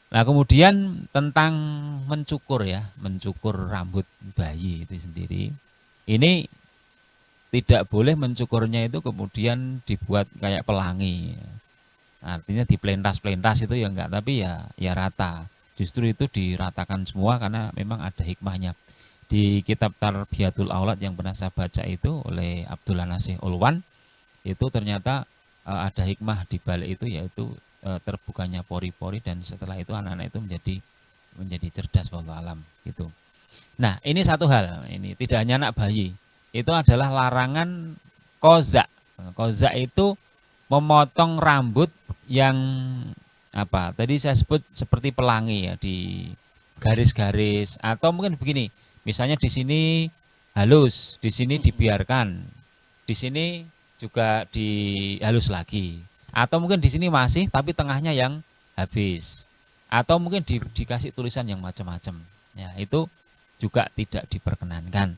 Nah, kemudian tentang mencukur ya, mencukur rambut bayi itu sendiri. Ini tidak boleh mencukurnya itu kemudian dibuat kayak pelangi. Artinya dipelentas-pelentas itu ya enggak, tapi ya rata. Justru itu diratakan semua karena memang ada hikmahnya. Di kitab Tarbiyatul Aulad yang pernah saya baca itu oleh Abdullah Nasih Ulwan, itu ternyata ada hikmah di balik itu, yaitu terbukanya pori-pori dan setelah itu anak-anak itu menjadi cerdas wallahu alam gitu. Nah, ini satu hal, ini tidak hanya anak bayi. Itu adalah larangan kozak. Kozak itu memotong rambut yang apa? Tadi saya sebut seperti pelangi ya, di garis-garis atau mungkin begini. Misalnya di sini halus, di sini dibiarkan, di sini juga dihalus lagi. Atau mungkin di sini masih tapi tengahnya yang habis. Atau mungkin dikasih tulisan yang macam-macam. Ya, itu juga tidak diperkenankan.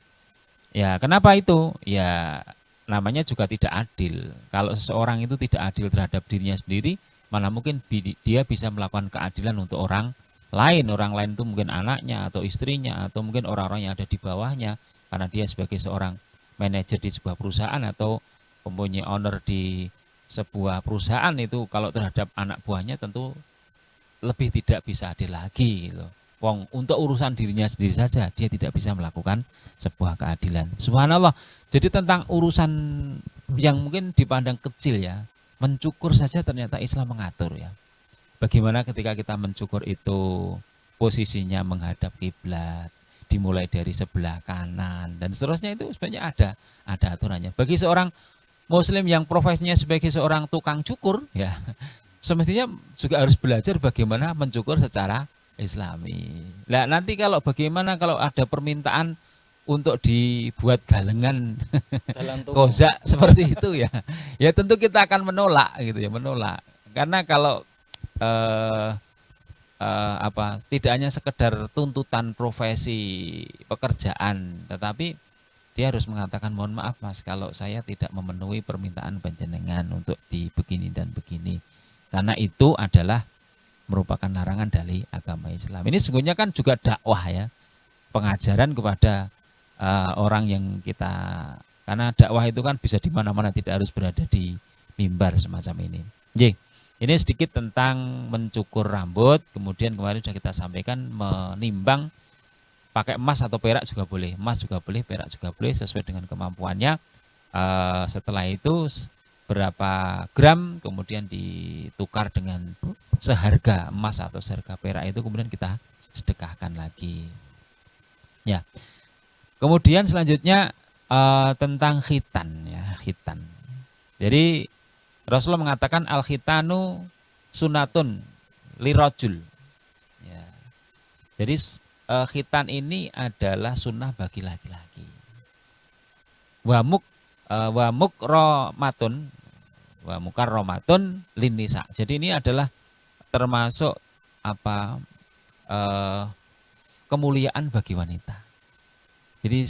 Ya, kenapa itu? Ya, namanya juga tidak adil. Kalau seseorang itu tidak adil terhadap dirinya sendiri, mana mungkin dia bisa melakukan keadilan untuk orang lain. Orang lain itu mungkin anaknya atau istrinya atau mungkin orang-orang yang ada di bawahnya. Karena dia sebagai seorang manajer di sebuah perusahaan atau mempunyai owner di sebuah perusahaan, itu kalau terhadap anak buahnya tentu lebih tidak bisa adil lagi gitu. Wong untuk urusan dirinya sendiri saja dia tidak bisa melakukan sebuah keadilan. Subhanallah. Jadi tentang urusan yang mungkin dipandang kecil ya, mencukur saja ternyata Islam mengatur ya. Bagaimana ketika kita mencukur itu posisinya menghadap kiblat, dimulai dari sebelah kanan dan seterusnya, itu sebenarnya ada aturannya. Bagi seorang muslim yang profesinya sebagai seorang tukang cukur ya, semestinya juga harus belajar bagaimana mencukur secara Islami. Nah, nanti kalau bagaimana kalau ada permintaan untuk dibuat galengan kozak seperti itu ya, ya tentu kita akan menolak gitu ya, menolak. Karena kalau eh, tidak hanya sekedar tuntutan profesi pekerjaan, tetapi dia harus mengatakan mohon maaf mas, kalau saya tidak memenuhi permintaan panjenengan untuk di begini dan begini, karena itu adalah merupakan larangan dari agama Islam. Ini sesungguhnya kan juga dakwah ya, pengajaran kepada orang yang kita, karena dakwah itu kan bisa di mana-mana, tidak harus berada di mimbar semacam ini. Jadi, ini sedikit tentang mencukur rambut. Kemudian kemarin sudah kita sampaikan menimbang pakai emas atau perak juga boleh, emas juga boleh, perak juga boleh sesuai dengan kemampuannya. Setelah itu berapa gram kemudian ditukar dengan seharga emas atau seharga perak, itu kemudian kita sedekahkan lagi. Ya. Kemudian selanjutnya tentang khitan ya, khitan. Jadi Rasulullah mengatakan al khitanu sunatun lirajul. Ya. Jadi khitan ini adalah sunnah bagi laki-laki. Wa mukromatun wa mukarromatun linnisa. Jadi ini adalah termasuk apa kemuliaan bagi wanita. Jadi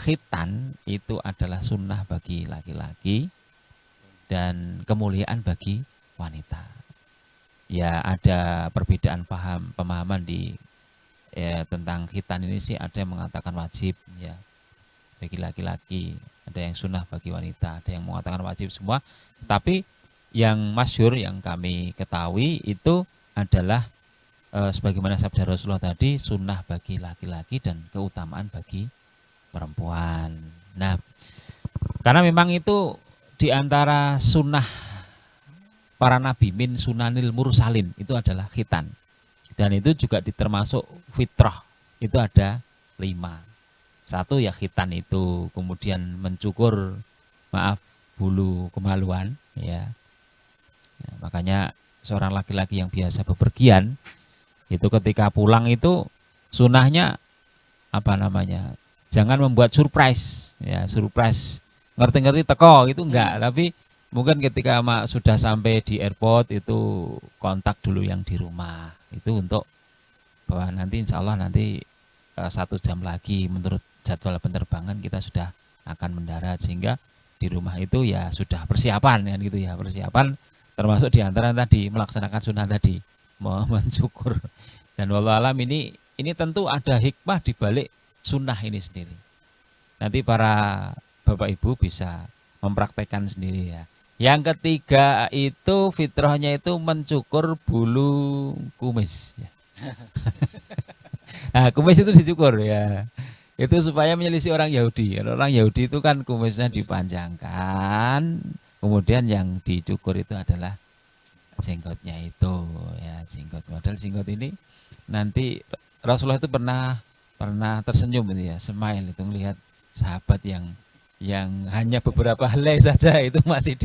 khitan itu adalah sunnah bagi laki-laki dan kemuliaan bagi wanita. Ya, ada perbedaan pemahaman di tentang khitan ini sih. Ada yang mengatakan wajib ya bagi laki-laki, ada yang sunnah bagi wanita, ada yang mengatakan wajib semua. Tapi yang masyhur yang kami ketahui itu adalah sebagaimana sabda Rasulullah tadi, sunnah bagi laki-laki dan keutamaan bagi perempuan. Nah, karena memang itu diantara sunnah para nabi, min sunanil mursalin, itu adalah khitan. Dan itu juga termasuk fitrah, itu ada 5. Satu ya khitan itu, kemudian mencukur bulu kemaluan ya. Ya, makanya seorang laki-laki yang biasa bepergian itu ketika pulang itu sunnahnya apa namanya, jangan membuat surprise ya, surprise ngerti-ngerti teko itu enggak, tapi mungkin ketika sudah sampai di airport itu kontak dulu yang di rumah, itu untuk bahwa nanti insya Allah nanti 1 jam lagi menurut jadwal penerbangan kita sudah akan mendarat, sehingga di rumah itu ya sudah persiapan kan gitu ya, persiapan termasuk diantara tadi melaksanakan sunnah tadi. mencukur. Dan wallahu alam ini tentu ada hikmah di balik sunnah ini sendiri. Nanti para Bapak Ibu bisa mempraktekkan sendiri ya. Yang ketiga itu fitrahnya itu mencukur bulu kumis ya. Nah, kumis itu dicukur ya. Itu supaya menyelisih orang Yahudi. Orang Yahudi itu kan kumisnya dipanjangkan, kemudian yang dicukur itu adalah jenggotnya itu ya, jenggot. Padahal jenggot ini nanti Rasulullah itu pernah tersenyum itu ya, smile itu melihat sahabat yang hanya beberapa helai saja itu masih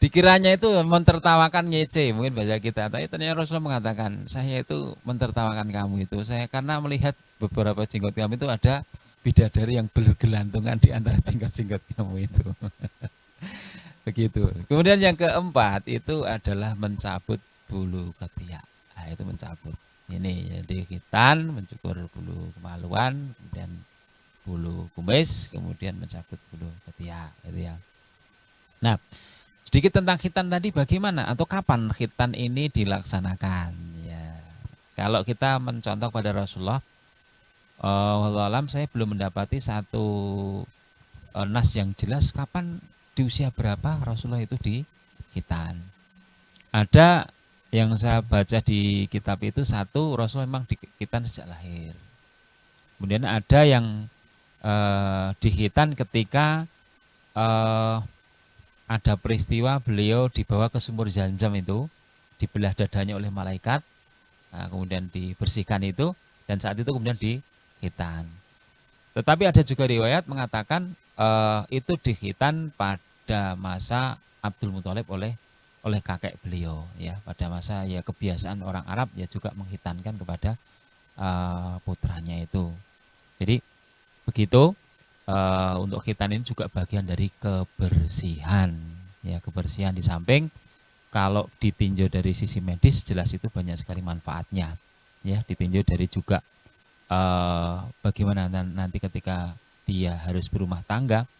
dikiranya itu mentertawakan, ngece mungkin bahasa kita, tapi ternyata Rasulullah mengatakan saya itu mentertawakan kamu itu, saya karena melihat beberapa jenggot kamu itu ada bidadari yang bergelantungan di antara jenggot-jenggot kamu itu. Begitu. Kemudian yang keempat itu adalah mencabut bulu ketiak. Nah, itu mencabut ini, jadi khitan, mencukur bulu kemaluan, kemudian bulu kumis, kemudian mencabut bulu ketiak gitu ya. Nah, sedikit tentang khitan tadi, bagaimana atau kapan khitan ini dilaksanakan ya. Kalau kita mencontoh pada Rasulullah, wallahu alam saya belum mendapati satu nas yang jelas kapan, di usia berapa Rasulullah itu di khitan. Ada yang saya baca di kitab itu, satu Rasulullah memang di khitan sejak lahir. Kemudian ada yang di khitan ketika ada peristiwa beliau dibawa ke sumur Zamzam itu, dibelah dadanya oleh malaikat, nah, kemudian dibersihkan itu, dan saat itu kemudian di khitan. Tetapi ada juga riwayat mengatakan itu di khitan pada masa Abdul Muthalib oleh kakek beliau ya, pada masa ya kebiasaan orang Arab ya juga menghitankan kepada putranya itu. Jadi begitu. Untuk khitan ini juga bagian dari kebersihan ya, kebersihan di samping kalau ditinjau dari sisi medis jelas itu banyak sekali manfaatnya ya, ditinjau dari juga bagaimana nanti ketika dia harus berumah tangga,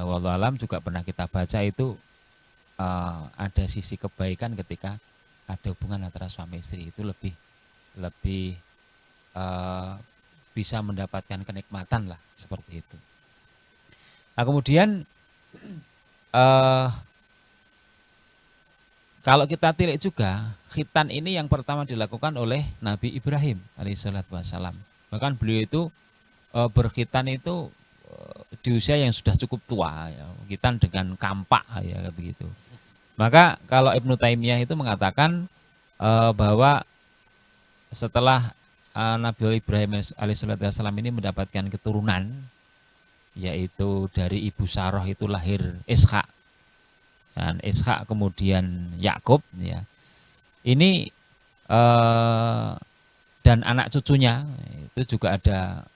wallahu alam juga pernah kita baca itu ada sisi kebaikan ketika ada hubungan antara suami istri itu lebih bisa mendapatkan kenikmatan lah, seperti itu. Nah, kemudian kalau kita tilik juga, khitan ini yang pertama dilakukan oleh Nabi Ibrahim alaihissalatu wassalam. Bahkan beliau itu berkhitan itu di usia yang sudah cukup tua ya, khitan dengan kampak ya begitu. Maka kalau Ibnu Taimiyah itu mengatakan bahwa setelah Nabi Ibrahim alaihissalam ini mendapatkan keturunan, yaitu dari ibu Sarah itu lahir Ishak, dan Ishak kemudian Yakub ya. Ini dan anak cucunya itu juga ada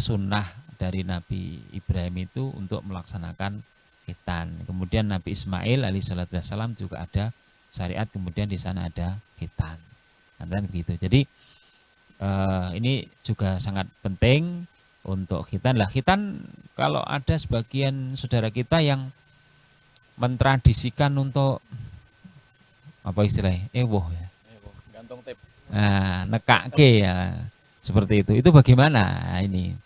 sunnah dari Nabi Ibrahim itu untuk melaksanakan khitan. Kemudian Nabi Ismail alaihissalam juga ada syariat, kemudian di sana ada khitan. Dan begitu. Jadi ini juga sangat penting untuk khitan. Lah khitan kalau ada sebagian saudara kita yang mentradisikan untuk apa istilahnya ya, gantung tip, nekake ya, seperti itu bagaimana? Ini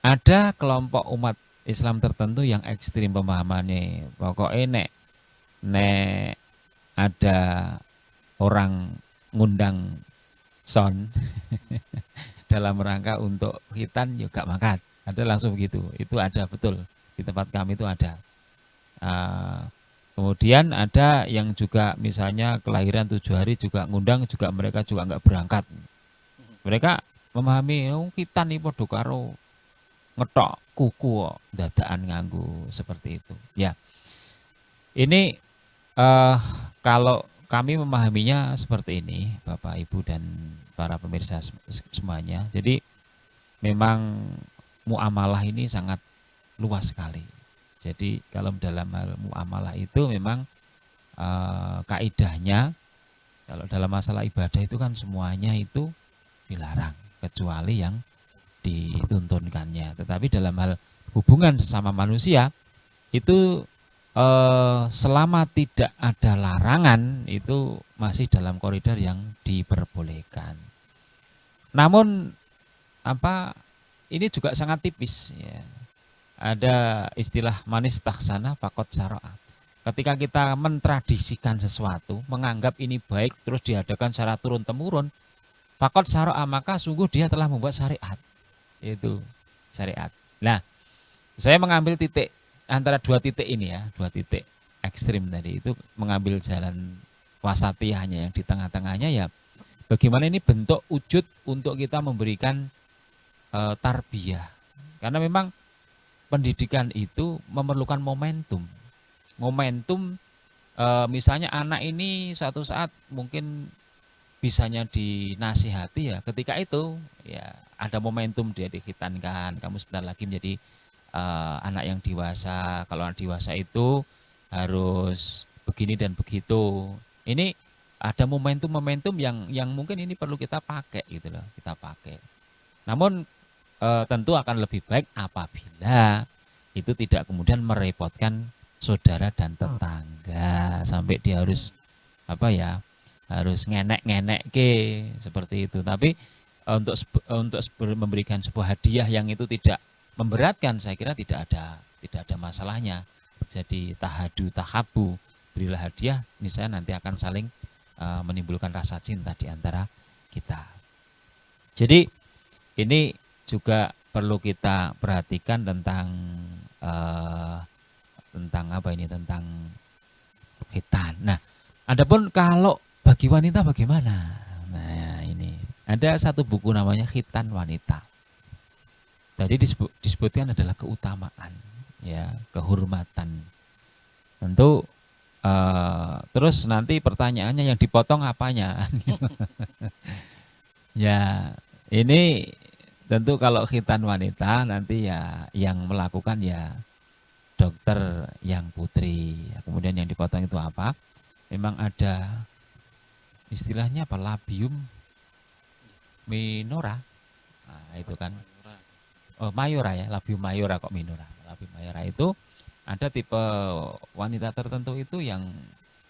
ada kelompok umat Islam tertentu yang ekstrim pemahamannya, pokoknya nek ada orang ngundang son dalam rangka untuk khitan juga makat, ada langsung begitu, itu ada betul di tempat kami itu ada. Kemudian ada yang juga misalnya kelahiran 7 hari juga ngundang, juga mereka juga nggak berangkat. Mereka memahami khitan ini podo karo ngetok kuku dadaan nganggu, seperti itu ya. Ini kalau kami memahaminya seperti ini, Bapak Ibu dan para pemirsa semuanya. Jadi memang muamalah ini sangat luas sekali. Jadi kalau dalam hal muamalah itu memang kaidahnya, kalau dalam masalah ibadah itu kan semuanya itu dilarang kecuali yang dituntunkannya. Tetapi dalam hal hubungan sesama manusia itu selama tidak ada larangan itu masih dalam koridor yang diperbolehkan. Namun apa ini juga sangat tipis ya. Ada istilah manis taksana fakot saro'a. Ketika kita mentradisikan sesuatu, menganggap ini baik terus diadakan secara turun temurun, fakot saro'a maka sungguh dia telah membuat syariat. Itu syariat. Nah, saya mengambil titik antara dua titik ini ya, dua titik ekstrim tadi itu, mengambil jalan wasatiyahnya yang di tengah-tengahnya ya. Bagaimana ini bentuk wujud untuk kita memberikan tarbiyah. Karena memang pendidikan itu memerlukan momentum. Momentum misalnya anak ini suatu saat mungkin bisanya dinasihati ya, ketika itu ya ada momentum dia dikhitankan, kamu sebentar lagi menjadi anak yang dewasa. Kalau anak dewasa itu harus begini dan begitu. Ini ada momentum-momentum yang mungkin ini perlu kita pakai gitu loh, kita pakai. Namun tentu akan lebih baik apabila itu tidak kemudian merepotkan saudara dan tetangga sampai dia harus apa ya, harus ngenek-ngenek ke seperti itu. Tapi untuk memberikan sebuah hadiah yang itu tidak memberatkan, saya kira tidak ada masalahnya. Jadi tahadu tahabu, berilah hadiah, misalnya nanti akan saling menimbulkan rasa cinta di antara kita. Jadi ini juga perlu kita perhatikan tentang apa ini, tentang khitan. Nah, adapun kalau bagi wanita bagaimana? Nah, ini ada satu buku namanya Khitan Wanita. Tadi disebutkan adalah keutamaan, ya, kehormatan. Tentu terus nanti pertanyaannya yang dipotong apanya? Ya, ini tentu kalau khitan wanita nanti ya yang melakukan ya dokter yang putri. Kemudian yang dipotong itu apa? Memang ada istilahnya apa? Labium minora. Nah, itu kan. Oh, mayora ya, labium mayora kok minora. Labium mayora itu ada tipe wanita tertentu itu yang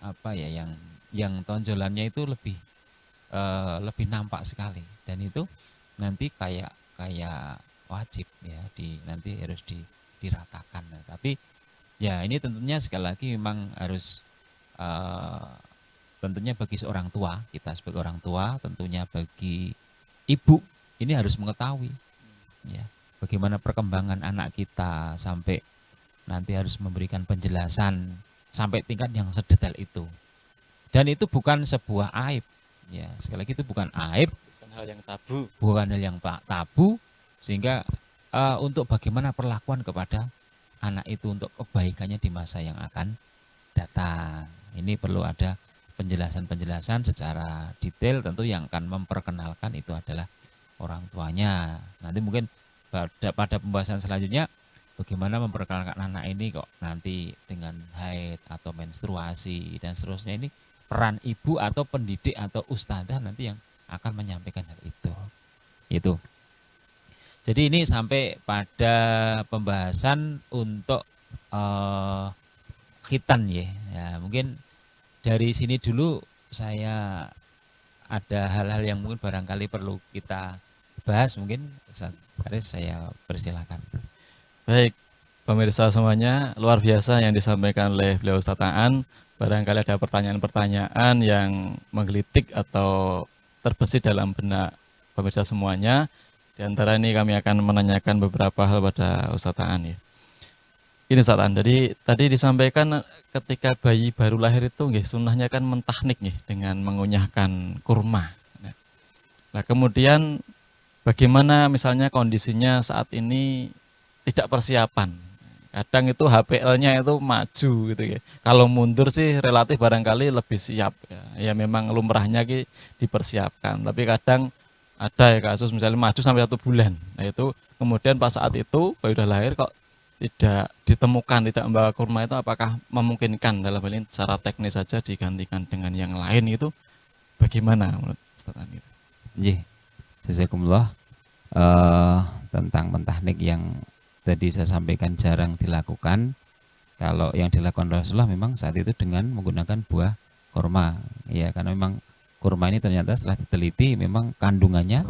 apa ya, yang tonjolannya itu lebih nampak sekali, dan itu nanti kayak wajib ya, nanti harus diratakan. Nah, tapi ya ini tentunya sekali lagi memang harus tentunya bagi seorang tua, kita sebagai orang tua, tentunya bagi ibu ini harus mengetahui ya bagaimana perkembangan anak kita, sampai nanti harus memberikan penjelasan sampai tingkat yang sedetail itu. Dan itu bukan sebuah aib ya, sekali lagi itu bukan aib, bukan hal yang tabu, bukan hal yang tabu, sehingga untuk bagaimana perlakuan kepada anak itu untuk kebaikannya di masa yang akan datang. Ini perlu ada penjelasan-penjelasan secara detail, tentu yang akan memperkenalkan itu adalah orang tuanya. Nanti mungkin pada pembahasan selanjutnya bagaimana memperkenalkan anak ini kok nanti dengan haid atau menstruasi dan seterusnya. Ini peran ibu atau pendidik atau ustadzah nanti yang akan menyampaikan hal itu. Itu. Jadi ini sampai pada pembahasan untuk khitan ya. Ya, mungkin dari sini dulu saya ada hal-hal yang mungkin barangkali perlu kita bahas, mungkin Ustaz Haris saya persilakan. Baik, pemirsa semuanya, luar biasa yang disampaikan oleh beliau Ustaz Aan. Barangkali ada pertanyaan-pertanyaan yang menggelitik atau terbesit dalam benak pemirsa semuanya. Di antara ini kami akan menanyakan beberapa hal pada Ustaz Aan ya. Ini Ustaz Aan, jadi tadi disampaikan ketika bayi baru lahir itu nggih, sunnahnya kan mentahnik nggih dengan mengunyahkan kurma. Nah, kemudian bagaimana misalnya kondisinya saat ini tidak persiapan? Kadang itu HPL-nya itu maju gitu ya. Kalau mundur sih relatif barangkali lebih siap ya. Ya memang lumrahnya dipersiapkan. Tapi kadang ada ya kasus misalnya maju sampai 1 bulan. Nah itu kemudian pas saat itu bayi udah lahir kok tidak ditemukan, tidak membawa kurma, itu apakah memungkinkan dalam hal ini secara teknis saja digantikan dengan yang lain, itu bagaimana menurut Ustaz Aan itu? Nggih. Jazakumullah. Tentang mentahnik yang tadi saya sampaikan jarang dilakukan, Kalau yang dilakukan Rasulullah memang saat itu dengan menggunakan buah kurma, ya karena memang kurma ini ternyata setelah diteliti memang kandungannya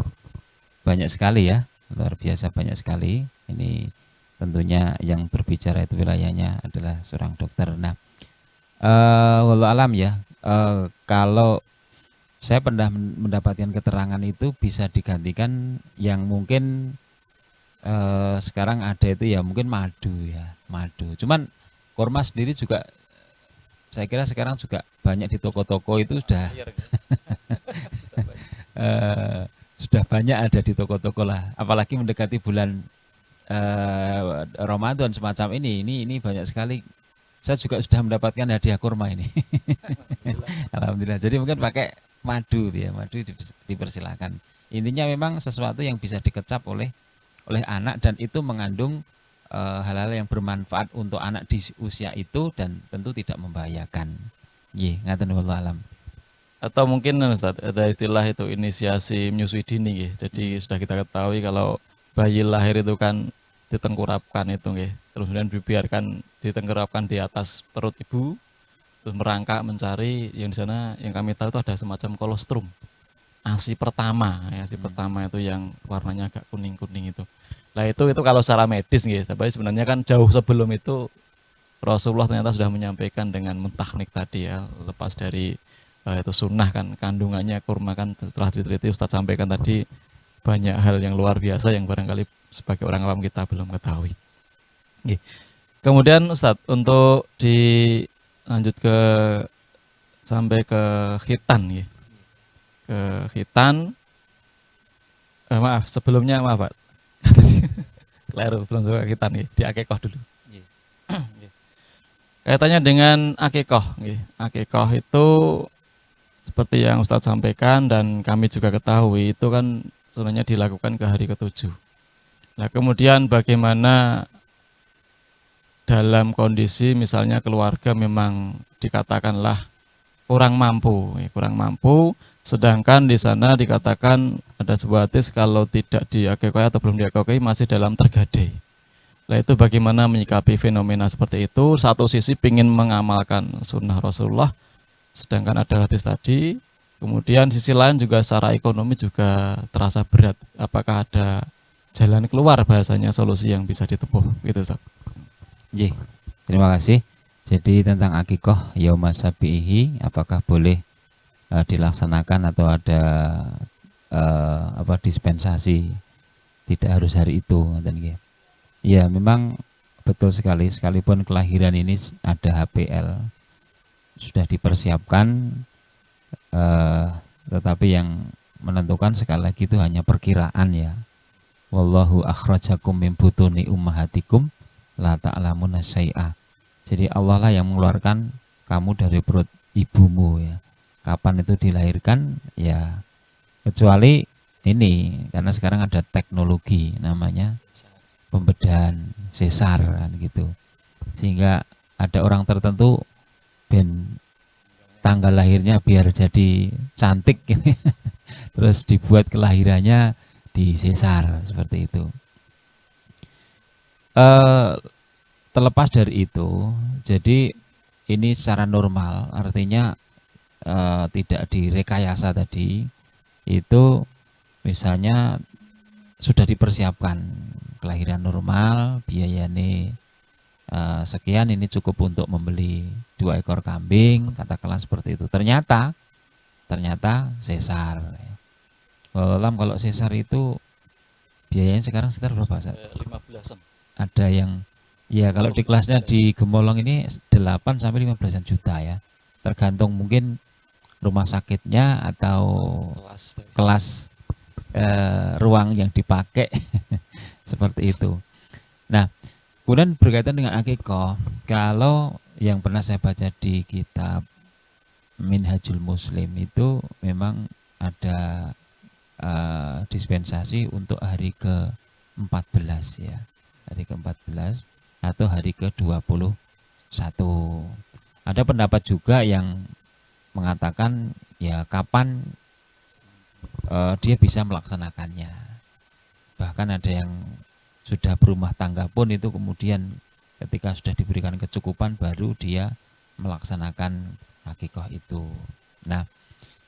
banyak sekali ya, luar biasa banyak sekali. Ini tentunya yang berbicara itu wilayahnya adalah seorang dokter. Nah, wallahu alam ya, kalau saya pernah mendapatkan keterangan itu bisa digantikan yang mungkin sekarang ada itu ya mungkin madu ya, madu. Cuman kurma sendiri juga saya kira sekarang juga banyak di toko-toko itu eh, sudah banyak ada di toko-toko lah. Apalagi mendekati bulan Ramadan semacam ini banyak sekali. Saya juga sudah mendapatkan hadiah kurma ini. Alhamdulillah. Jadi mungkin pakai madu ya, madu dipersilakan. Intinya memang sesuatu yang bisa dikecap oleh anak dan itu mengandung hal-hal yang bermanfaat untuk anak di usia itu dan tentu tidak membahayakan. Nggih, ngaten wallahu alam. Atau mungkin Ustaz, ada istilah itu inisiasi menyusui dini nggih. Jadi sudah kita ketahui kalau bayi lahir itu kan ditengkurapkan itu nggih. Terus kemudian dibiarkan ditengkurapkan di atas perut ibu, terus merangkak mencari yang di sana yang kami tahu itu ada semacam kolostrum. ASI pertama, ASI pertama itu yang warnanya agak kuning-kuning itu. Nah itu kalau secara medis nggih, tapi sebenarnya kan jauh sebelum itu Rasulullah ternyata sudah menyampaikan dengan mentaknik tadi ya, lepas dari itu sunnah kan kandungannya kurma kan setelah diteliti Ustadz sampaikan tadi banyak hal yang luar biasa yang barangkali sebagai orang awam kita belum ketahui. Oke. Kemudian Ustadz untuk dilanjut ke sampai ke khitan ya. Ke khitan maaf sebelumnya maaf Pak. Keliru belum suka khitan ya, di akikoh dulu. Kaitannya dengan akikoh, akikoh itu seperti yang Ustadz sampaikan dan kami juga ketahui itu kan sebenarnya dilakukan ke hari ke-7. Nah kemudian bagaimana dalam kondisi misalnya keluarga memang dikatakanlah kurang mampu, sedangkan di sana dikatakan ada sebuah hadis kalau tidak diakikoi atau belum diakikoi masih dalam tergadai. Nah itu bagaimana menyikapi fenomena seperti itu? Satu sisi ingin mengamalkan sunnah Rasulullah, sedangkan ada hadis tadi. Kemudian sisi lain juga secara ekonomi juga terasa berat. Apakah ada jalan keluar bahasanya solusi yang bisa ditempuh? Gitu Ustaz. Terima kasih. Jadi tentang akikoh yauma sabihi, apakah boleh dilaksanakan atau ada dispensasi? Tidak harus hari itu, ya memang betul sekali, sekalipun kelahiran ini ada HPL sudah dipersiapkan, tetapi yang menentukan sekali lagi itu hanya perkiraan ya. Wallahu akhrajakum min butuni ummahatikum la ta'lamuna syai'a. Jadi Allah lah yang mengeluarkan kamu dari perut ibumu ya. Kapan itu dilahirkan ya, kecuali ini karena sekarang ada teknologi namanya pembedahan sesar kan gitu, sehingga ada orang tertentu ben tanggal lahirnya biar jadi cantik gitu. Terus dibuat kelahirannya di sesar seperti itu. Terlepas dari itu, jadi ini secara normal artinya tidak direkayasa tadi itu, misalnya sudah dipersiapkan kelahiran normal, biayanya sekian, ini cukup untuk membeli 2 ekor kambing, katakanlah seperti itu. Ternyata sesar. Kalau sesar itu biayanya sekarang sekitar berapa? 15-an. Ada yang ya kalau di kelasnya di Gemolong ini 8 sampai 15 juta ya. Tergantung mungkin rumah sakitnya atau kelas ruang yang dipakai. Seperti itu. Nah, kemudian berkaitan dengan akikoh, kalau yang pernah saya baca di kitab Minhajul Muslim itu memang ada dispensasi untuk hari ke-14 ya, hari ke-14 atau hari ke-21. Ada pendapat juga yang mengatakan ya kapan dia bisa melaksanakannya. Bahkan ada yang sudah berumah tangga pun itu kemudian Ketika sudah diberikan kecukupan baru dia melaksanakan hakikoh itu. Nah,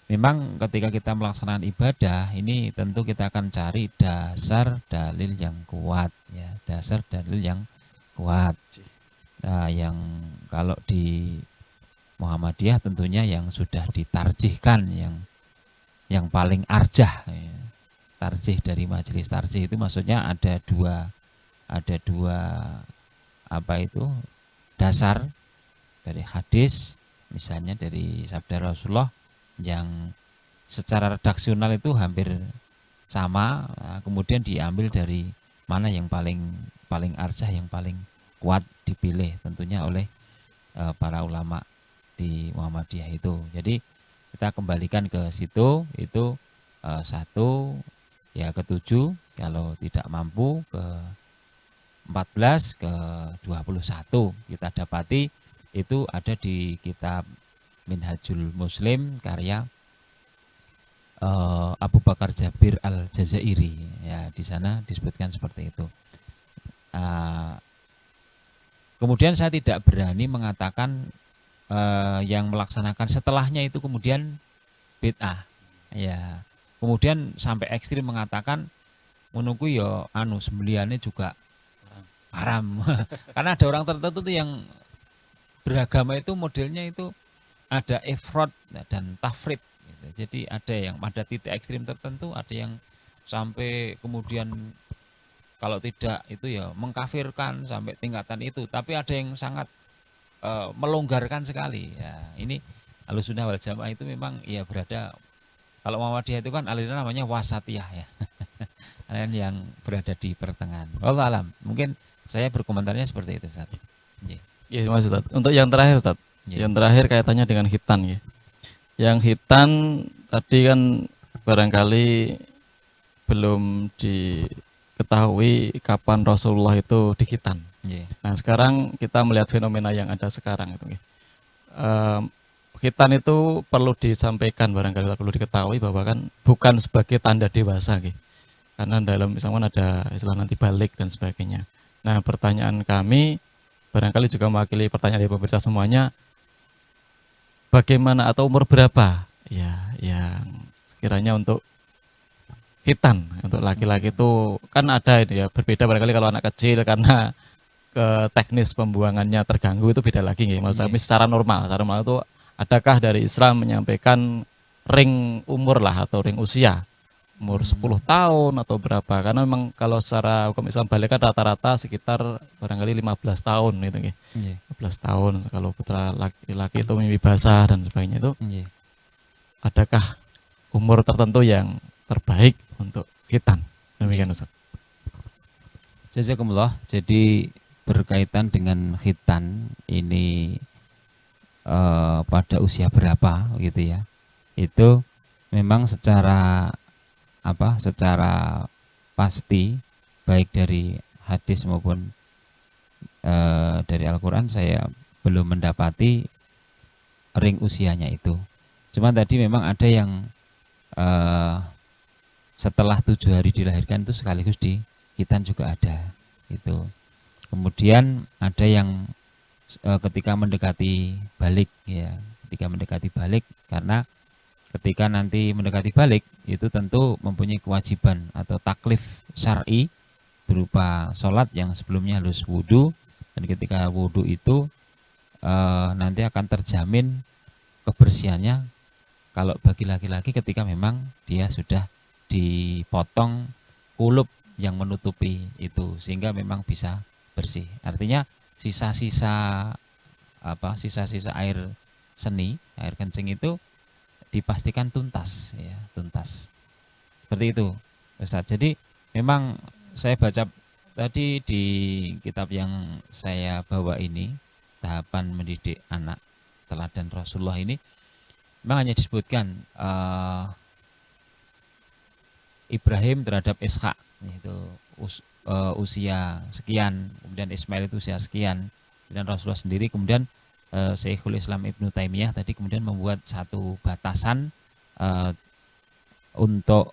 memang ketika kita melaksanakan ibadah ini tentu kita akan cari dasar dalil yang kuat ya, dasar dalil yang kuat. Nah, yang kalau di Muhammadiyah tentunya yang sudah ditarjihkan, yang paling arjah ya. Tarjih dari majelis tarjih itu maksudnya ada dua apa itu dasar dari hadis, misalnya dari sabda Rasulullah yang secara redaksional itu hampir sama, kemudian diambil dari mana yang paling arjah, yang paling kuat dipilih tentunya oleh para ulama di Muhammadiyah itu. Jadi kita kembalikan ke situ, itu satu, ya ke-7, kalau tidak mampu ke 14, ke 21 kita dapati itu ada di kitab Minhajul Muslim karya Abu Bakar Jabir Al-Jazairi ya, di sana disebutkan seperti itu. Kemudian saya tidak berani mengatakan yang melaksanakan setelahnya itu kemudian bid'ah ya, kemudian sampai ekstrim mengatakan menunggu ya sembelihannya juga haram karena ada orang tertentu tuh yang beragama itu modelnya itu ada ifrad dan tafrid gitu. Jadi ada titik ekstrim tertentu, ada yang sampai kemudian kalau tidak itu ya mengkafirkan sampai tingkatan itu, tapi ada yang sangat melonggarkan sekali ya. Ini Ahlussunnah wal Jamaah itu memang ya berada, kalau Muhammadiyah itu kan aliran namanya wasatiyah ya. Aliran yang berada di pertengahan. Wallahu alam. Mungkin saya berkomentarnya seperti itu, Ustaz. Iya, Mas Ustaz. Untuk yang terakhir, Ustaz. Yang terakhir kaitannya dengan khitan ya. Yang khitan tadi kan barangkali belum diketahui kapan Rasulullah itu dikhitan. Nah, sekarang kita melihat fenomena yang ada sekarang itu. Khitan itu perlu disampaikan, barangkali perlu diketahui bahwa kan bukan sebagai tanda dewasa gitu. Karena dalam Islam ada istilah nanti balik dan sebagainya. Nah, pertanyaan kami barangkali juga mewakili pertanyaan dari pemirsa semuanya, bagaimana atau umur berapa ya yang sekiranya untuk khitan untuk laki-laki itu kan ada ya, berbeda barangkali kalau anak kecil karena ke teknis pembuangannya terganggu itu beda lagi ya. Maksud kami secara normal itu adakah dari Islam menyampaikan ring umur lah atau ring usia umur 10 tahun atau berapa, karena memang kalau secara hukum Islam balik kan rata-rata sekitar barangkali 15 tahun gitu ya. 15 tahun kalau putra laki-laki itu mimpi basah dan sebagainya itu. Adakah umur tertentu yang terbaik untuk khitan? Demikian Ustaz. Jazakumullah. Jadi berkaitan dengan khitan ini pada usia berapa gitu ya, itu memang secara pasti baik dari hadis maupun dari Al-Quran saya belum mendapati ring usianya itu. Cuma tadi memang ada yang setelah 7 hari dilahirkan itu sekaligus di khitan juga ada itu. Kemudian ada yang ketika mendekati balik ya, karena ketika nanti mendekati balik itu tentu mempunyai kewajiban atau taklif syar'i berupa sholat yang sebelumnya harus wudhu, dan ketika wudhu itu nanti akan terjamin kebersihannya kalau bagi laki-laki ketika memang dia sudah dipotong kulup yang menutupi itu sehingga memang bisa bersih. Artinya sisa-sisa air seni, air kencing itu dipastikan tuntas ya, tuntas. Seperti itu Ustaz. Jadi memang saya baca tadi di kitab yang saya bawa ini, Tahapan Mendidik Anak Teladan Rasulullah ini, memang hanya disebutkan Ibrahim terhadap Ishak itu usia sekian, kemudian Ismail itu usia sekian, dan Rasulullah sendiri kemudian Syekhul Islam Ibnu Taimiyah tadi kemudian membuat satu batasan untuk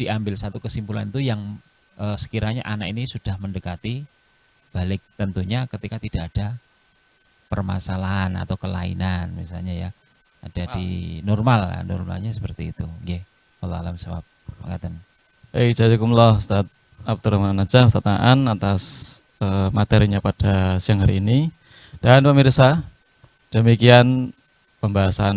diambil satu kesimpulan itu yang sekiranya anak ini sudah mendekati balik, tentunya ketika tidak ada permasalahan atau kelainan misalnya ya, ada di normal, normalnya seperti itu. Nggih, wallahu alam shawab. Ngaten. Jazakumullah Ustaz Abdurrahman Najah, Ustaz Aan atas materinya pada siang hari ini. Dan pemirsa, demikian pembahasan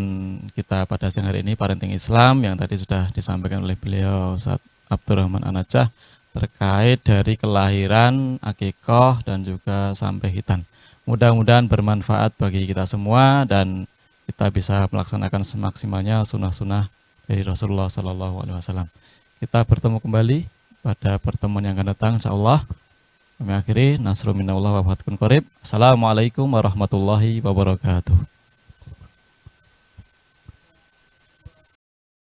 kita pada siang hari ini, parenting Islam yang tadi sudah disampaikan oleh beliau Ustaz Abdurrahman An-Najah terkait dari kelahiran, akikoh dan juga sampai hitan. Mudah-mudahan bermanfaat bagi kita semua dan kita bisa melaksanakan semaksimalnya sunnah-sunnah dari Rasulullah SAW. Kita bertemu kembali pada pertemuan yang akan datang, insyaallah. Kami akhiri, nasrul minallah wa fathun qarib. Assalamualaikum warahmatullahi wabarakatuh.